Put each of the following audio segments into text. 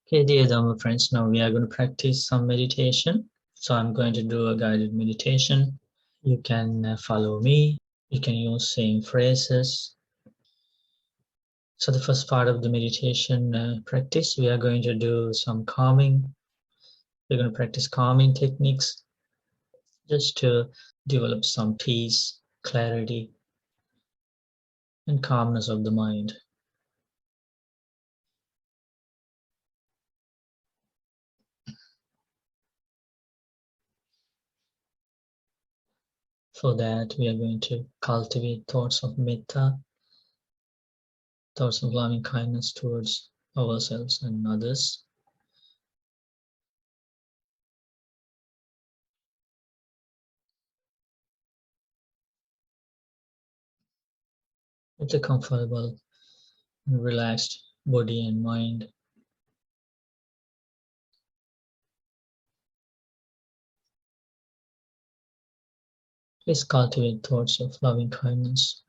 Okay, dear Dharma friends, now we are going to practice some meditation. So I'm going to do a guided meditation. You can follow me. You can use same phrases. So the first part of the meditation practice, we are going to do some calming. We're going to practice calming techniques just to develop some peace, clarity, and calmness of the mind. For that, we are going to cultivate thoughts of metta, thoughts of loving kindness towards ourselves and others. With a comfortable and relaxed body and mind. Please cultivate thoughts of loving kindness,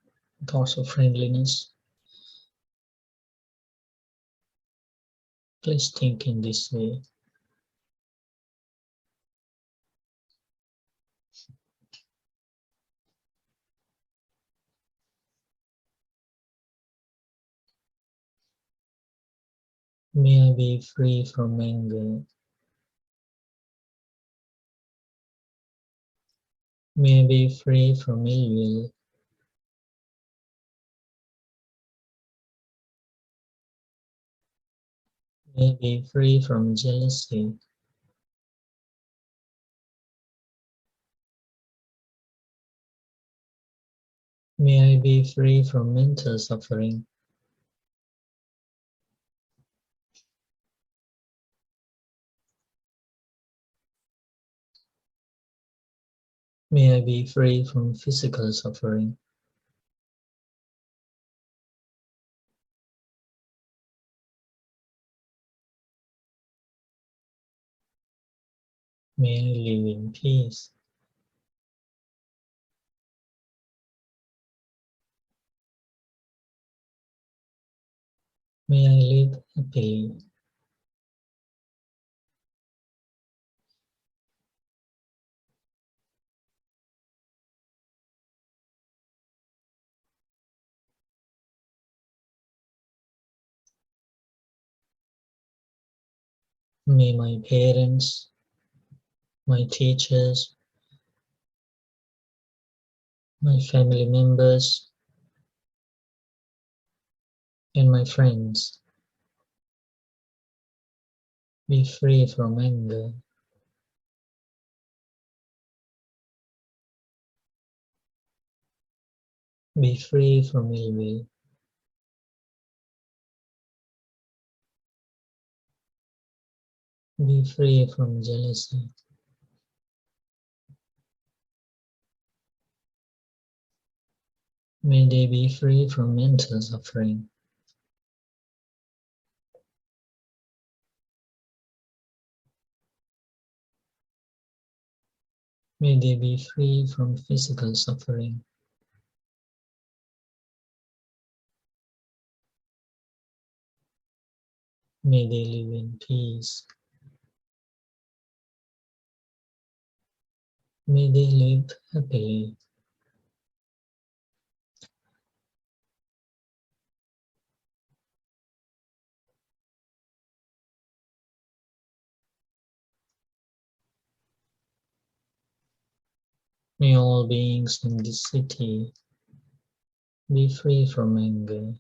thoughts of friendliness. Please think in this way. May I be free from anger. May I be free from ill will. May I be free from jealousy. May I be free from mental suffering. May I be free from physical suffering. May I live in peace. May I live happily. May my parents, my teachers, my family members, and my friends be free from anger. Be free from ill will. Be free from jealousy. May they be free from mental suffering. May they be free from physical suffering. May they live in peace. May they live happily. May all beings in this city be free from anger.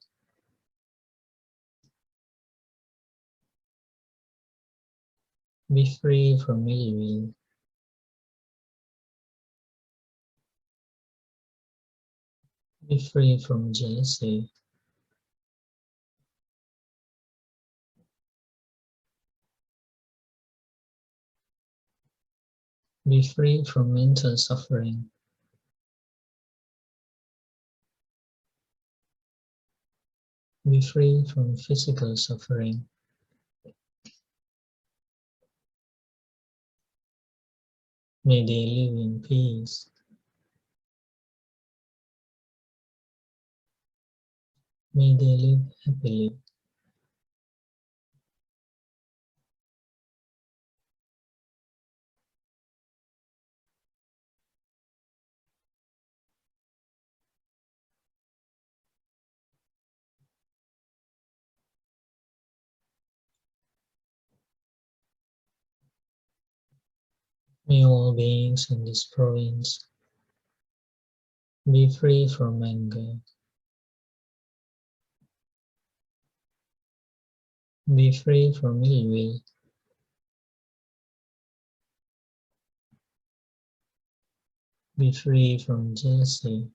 Be free from ill will. Be free from jealousy. Be free from mental suffering. Be free from physical suffering. May they live in peace. May they live happily. May all beings in this province be free from anger, be free from ill will, be free from jealousy,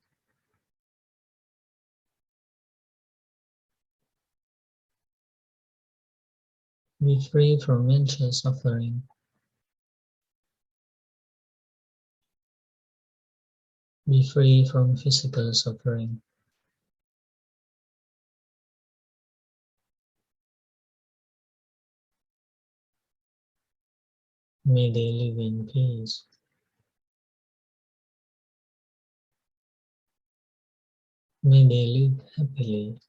be free from mental suffering, be free from physical suffering. May they live in peace. May they live happily.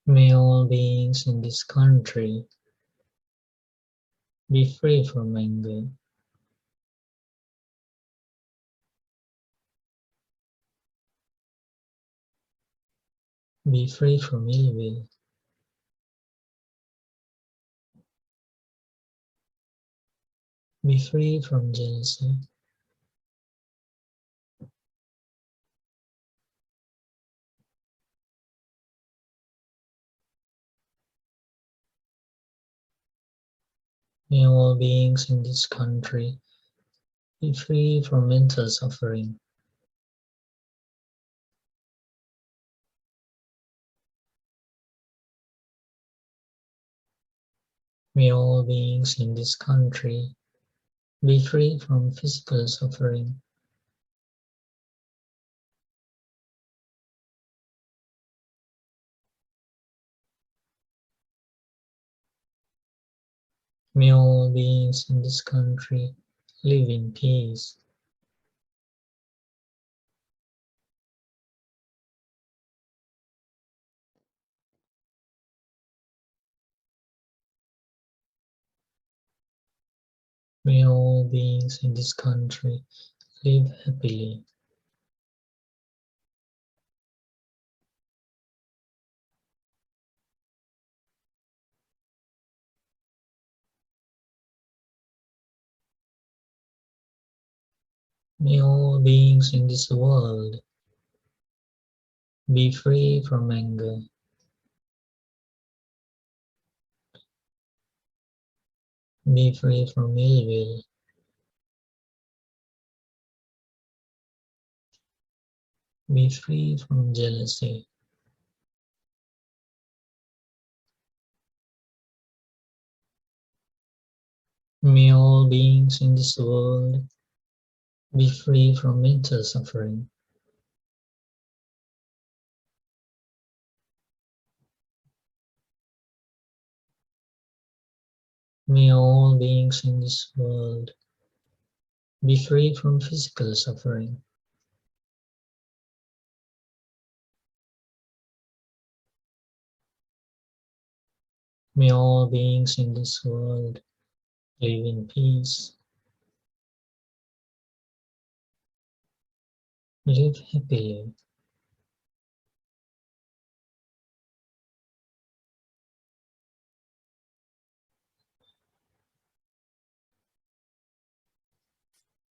May all beings in this country be free from anger, be free from ill will, be free from jealousy, may all beings in this country be free from mental suffering. May all beings in this country be free from physical suffering. May all beings in this country live in peace. May all beings in this country live happily. May all beings in this world be free from anger, be free from ill will, be free from jealousy, may all beings in this world be free from mental suffering. May all beings in this world be free from physical suffering. May all beings in this world live in peace, live happily.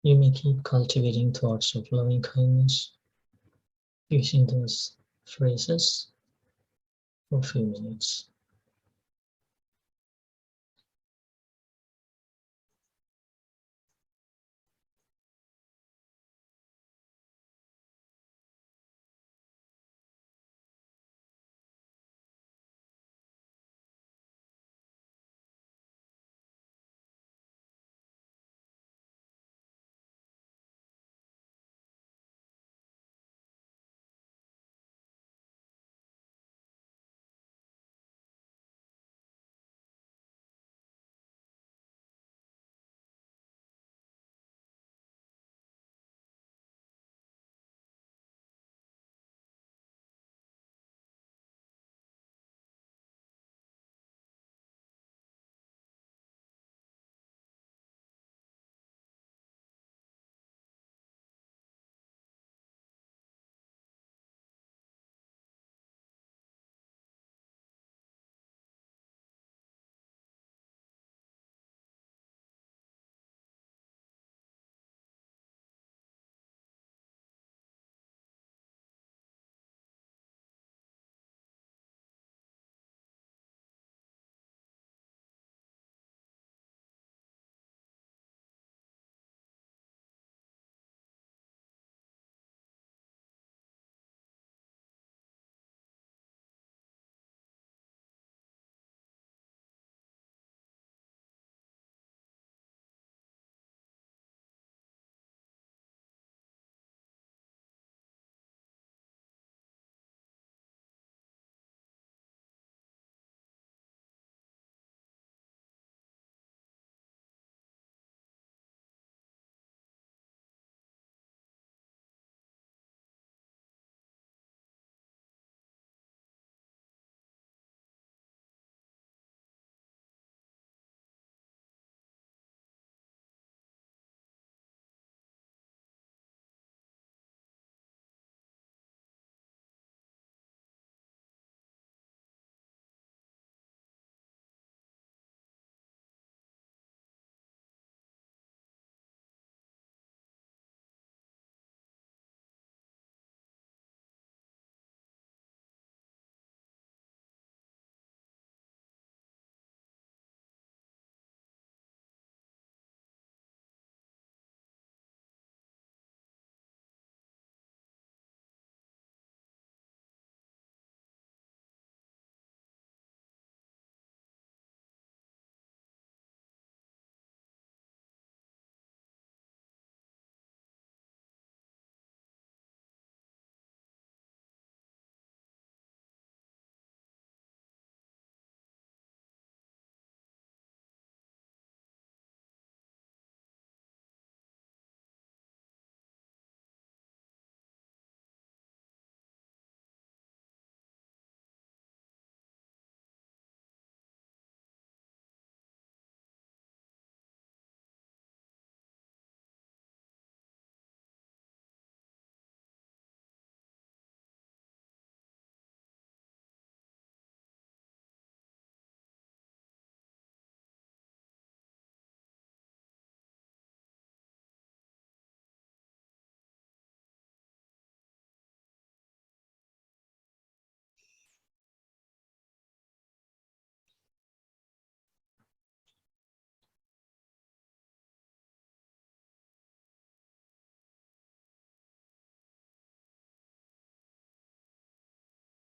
You may keep cultivating thoughts of loving kindness using those phrases for a few minutes.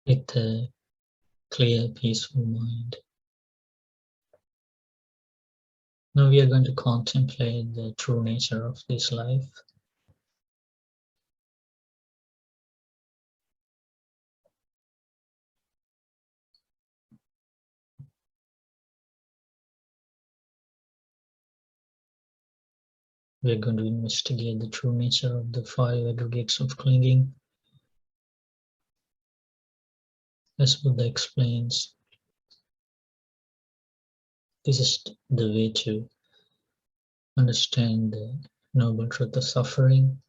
with a clear, peaceful mind. Now we are going to contemplate the true nature of this life. We are going to investigate the true nature of the five aggregates of clinging. As Buddha explains, this is the way to understand the noble truth of suffering.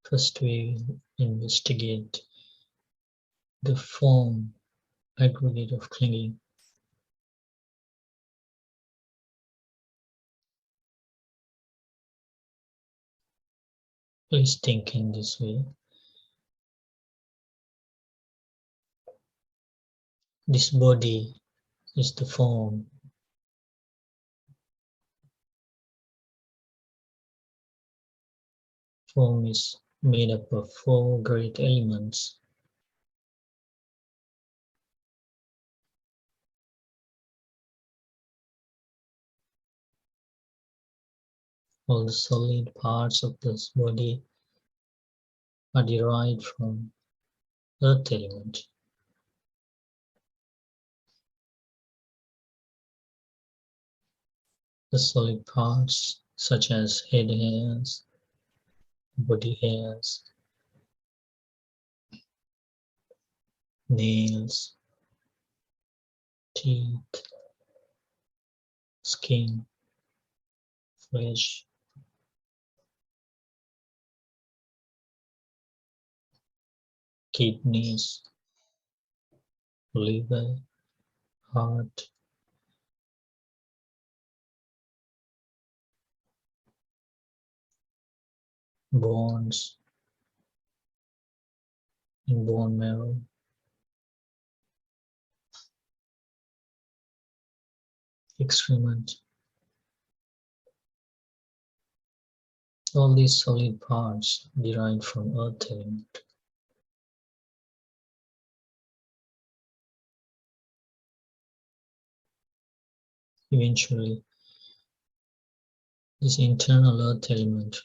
First, we investigate the form aggregate of clinging. Please think in this way. This body is the form. Form is made up of four great elements. All the solid parts of this body are derived from earth element. The solid parts such as head hairs, body hairs, nails, teeth, skin, flesh, kidneys, liver, heart, bones, and bone marrow, excrement. All these solid parts derived from earth element. Eventually, this internal earth element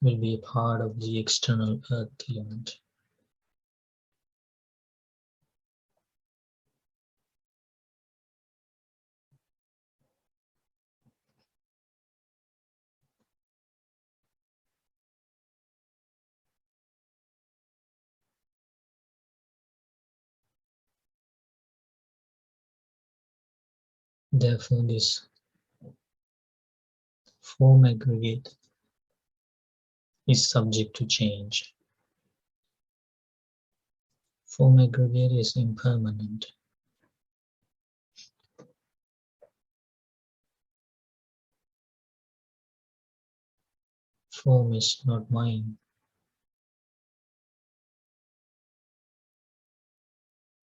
will be a part of the external earth element. Therefore, this form aggregate is subject to change. Form aggregate is impermanent. Form is not mine,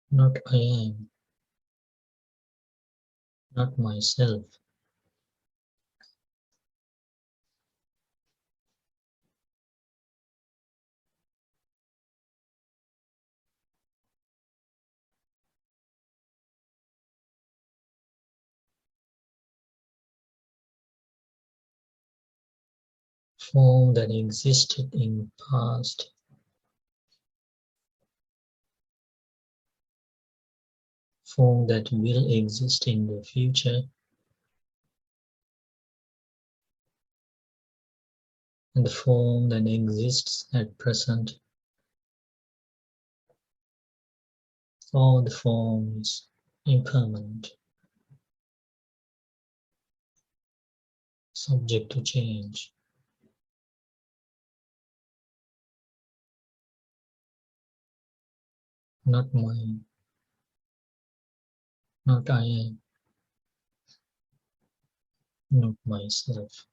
not I am, not myself. Form that existed in past, form that will exist in the future, and the form that exists at present. All the form is impermanent, subject to change. Not mine, not I am, not myself.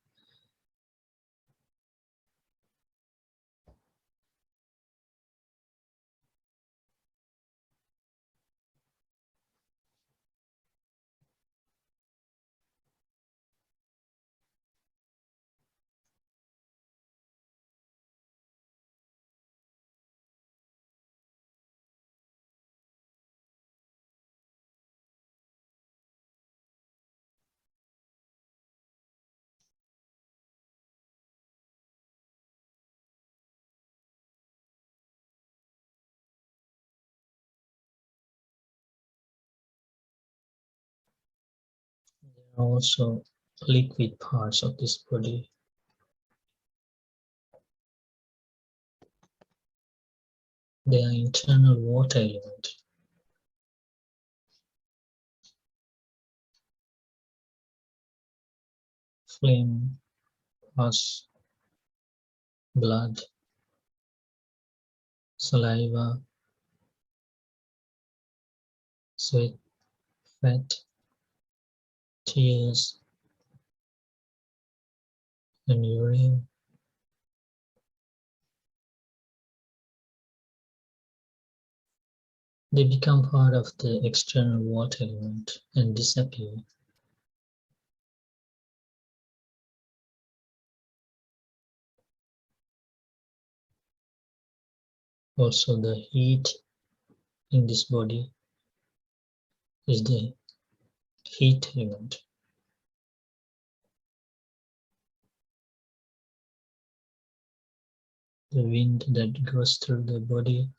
Also liquid parts of this body. They are internal water element. Flame, pus, blood, saliva, sweat, fat, tears, and urine. They become part of the external water element and disappear. Also, the heat in this body is the heat element. The wind that goes through the body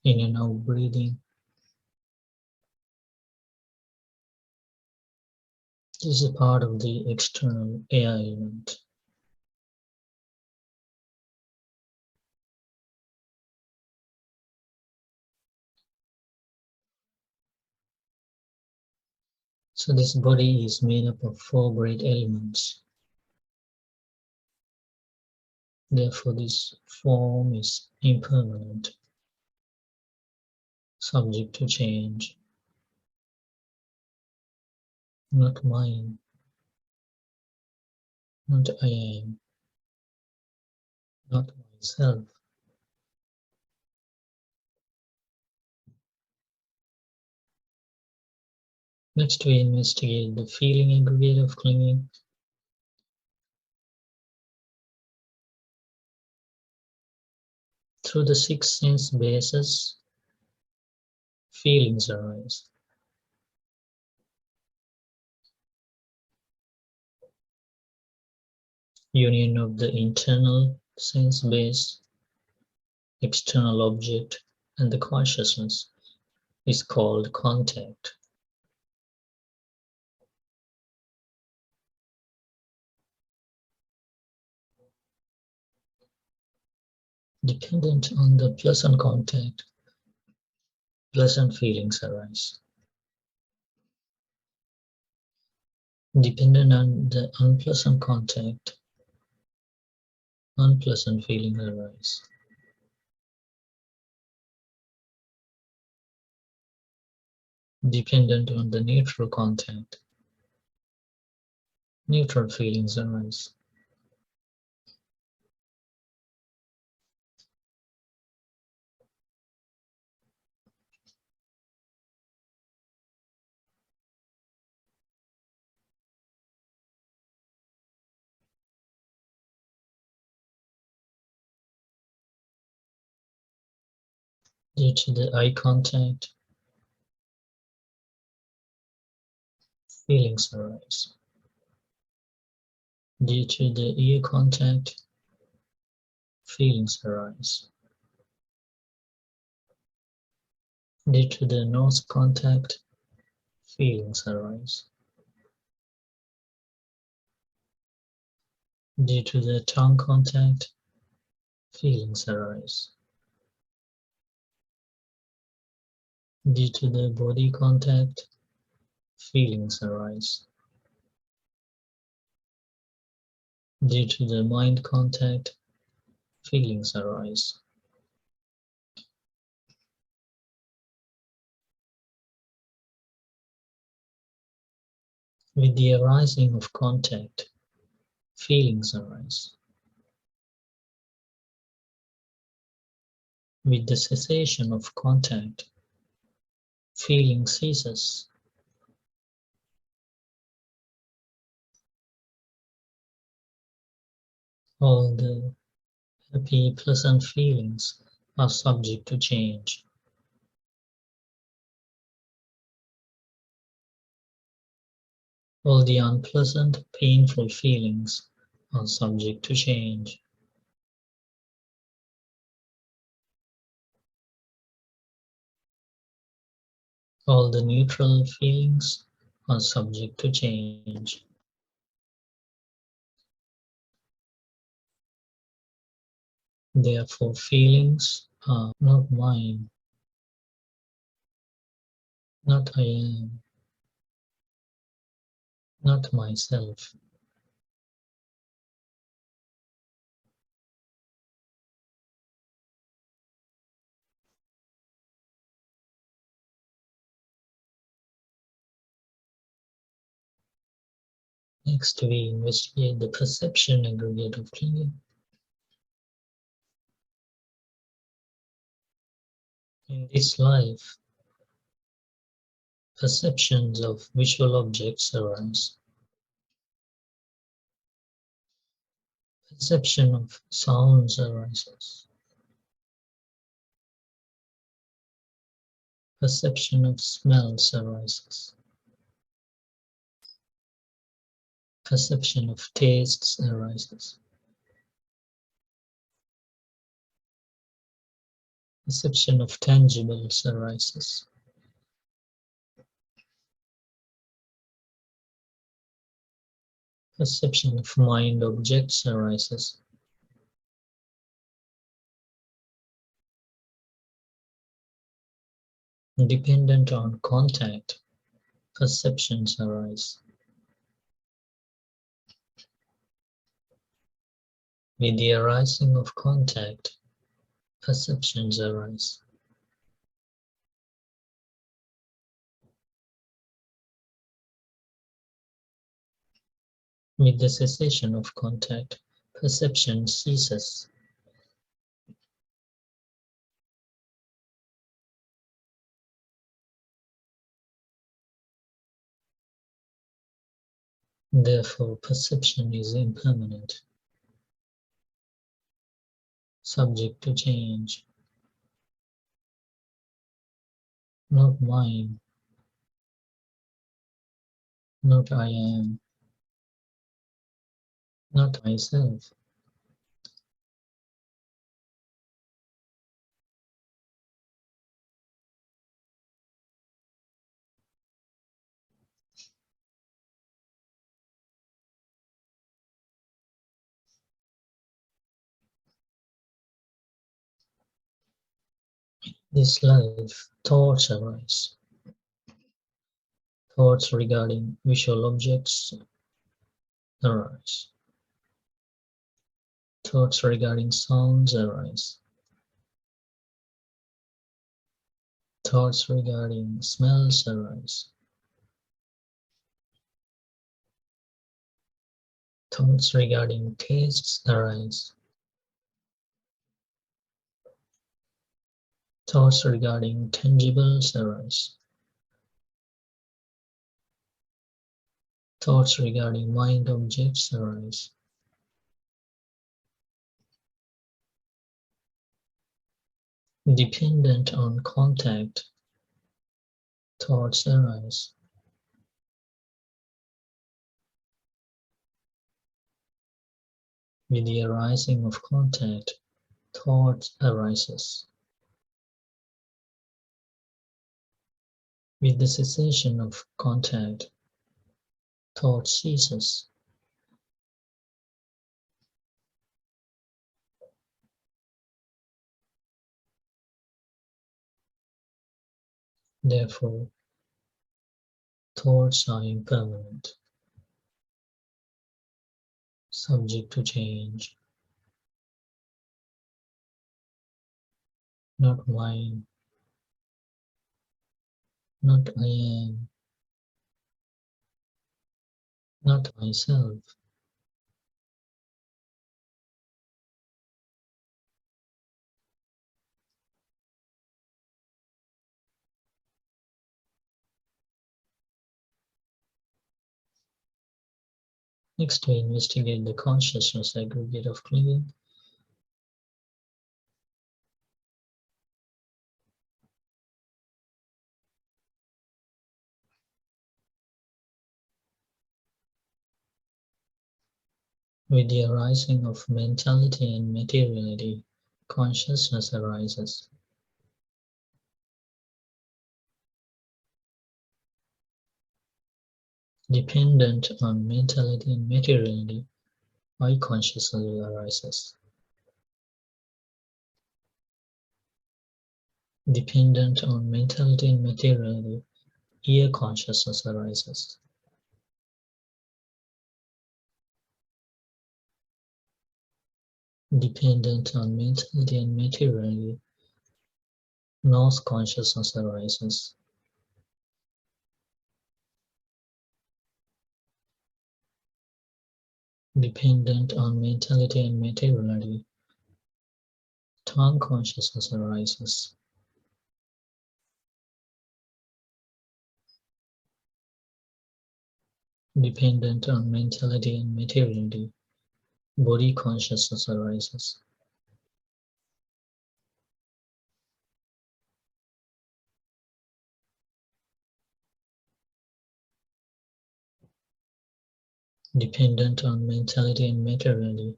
in and out breathing. This is a part of the external air element. So this body is made up of 4 great elements. Therefore, this form is impermanent, subject to change, not mine, not I am, not myself. Next, we investigate the feeling aggregate of clinging. Through the 6 sense bases, feelings arise. Union of the internal sense base, external object, and the consciousness is called contact. Dependent on the pleasant contact, pleasant feelings arise. Dependent on the unpleasant contact, unpleasant feelings arise. Dependent on the neutral contact, neutral feelings arise. Due to the eye contact, feelings arise. Due to the ear contact, feelings arise. Due to the nose contact, feelings arise. Due to the tongue contact, feelings arise. Due to the body contact, feelings arise. Due to the mind contact, feelings arise. With the arising of contact, feelings arise. With the cessation of contact, feeling ceases. All the happy, pleasant feelings are subject to change. All the unpleasant, painful feelings are subject to change. All the neutral feelings are subject to change. Therefore, feelings are not mine, not I am, not myself. Next, we investigate the perception aggregate of clinging. In this life, perceptions of visual objects arise. Perception of sounds arises. Perception of smells arises. Perception of tastes arises. Perception of tangibles arises. Perception of mind objects arises. Dependent on contact, perceptions arise. With the arising of contact, perceptions arise. With the cessation of contact, perception ceases. Therefore, perception is impermanent, subject to change, not mine, not I am, not myself. This life, thoughts arise. Thoughts regarding visual objects arise. Thoughts regarding sounds arise. Thoughts regarding smells arise. Thoughts regarding tastes arise. Thoughts regarding tangibles arise. Thoughts regarding mind objects arise. Dependent on contact, thoughts arise. With the arising of contact, thought arises. With the cessation of contact, thought ceases. Therefore, thoughts are impermanent, subject to change, not mine, not I am, not myself. Next, we investigate the consciousness aggregate of clinging. With the arising of mentality and materiality, consciousness arises. Dependent on mentality and materiality, I consciousness arises. Dependent on mentality and materiality, ear consciousness arises. Dependent on mentality and materiality, nose consciousness arises. Dependent on mentality and materiality, tongue consciousness arises. Dependent on mentality and materiality, body consciousness arises. Dependent on mentality and materiality,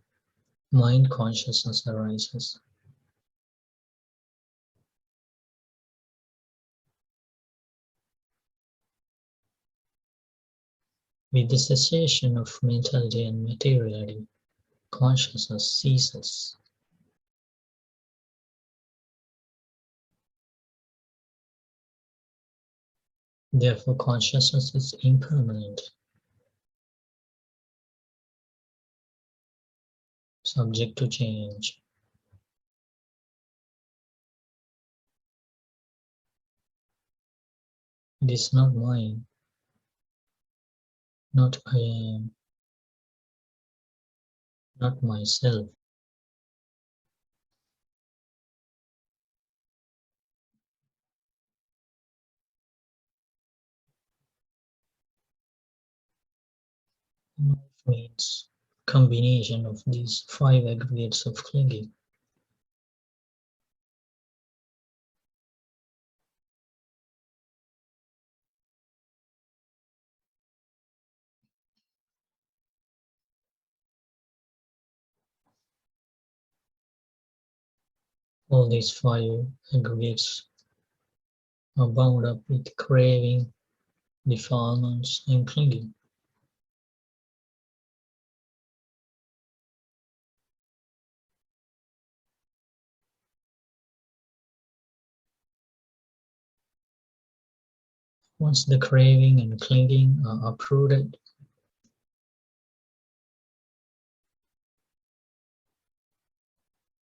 mind consciousness arises. With the cessation of mentality and materiality, consciousness ceases. Therefore, consciousness is impermanent, subject to change. It is not mine, not I am, not myself. Life means combination of these five aggregates of clinging. All these five aggregates are bound up with craving, defilements, and clinging. Once the craving and clinging are uprooted,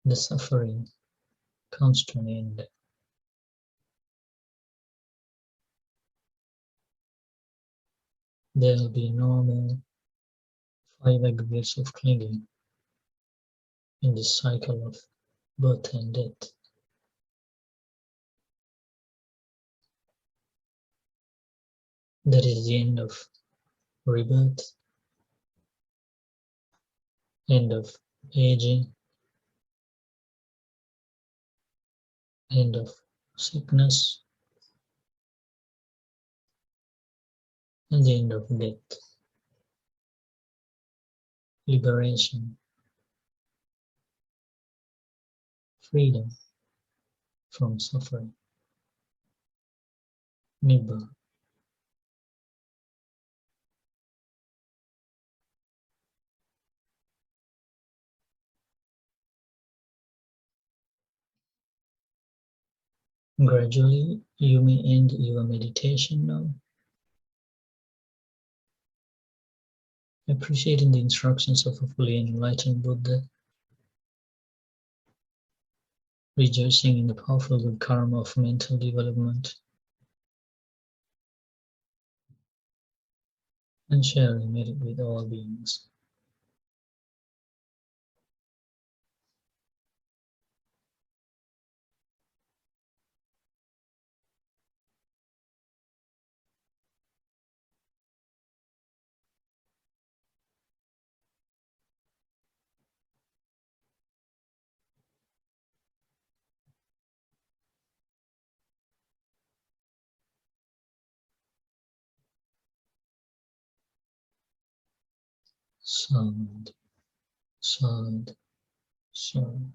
the suffering comes to an end. There will be no more five aggregates of clinging in this cycle of birth and death. That is the end of rebirth, end of aging, end of sickness, and the end of death. Liberation, freedom from suffering, Nibbana. Gradually, you may end your meditation now, appreciating the instructions of a fully enlightened Buddha, rejoicing in the powerful good karma of mental development, and sharing it with all beings. Sound, sound, sound.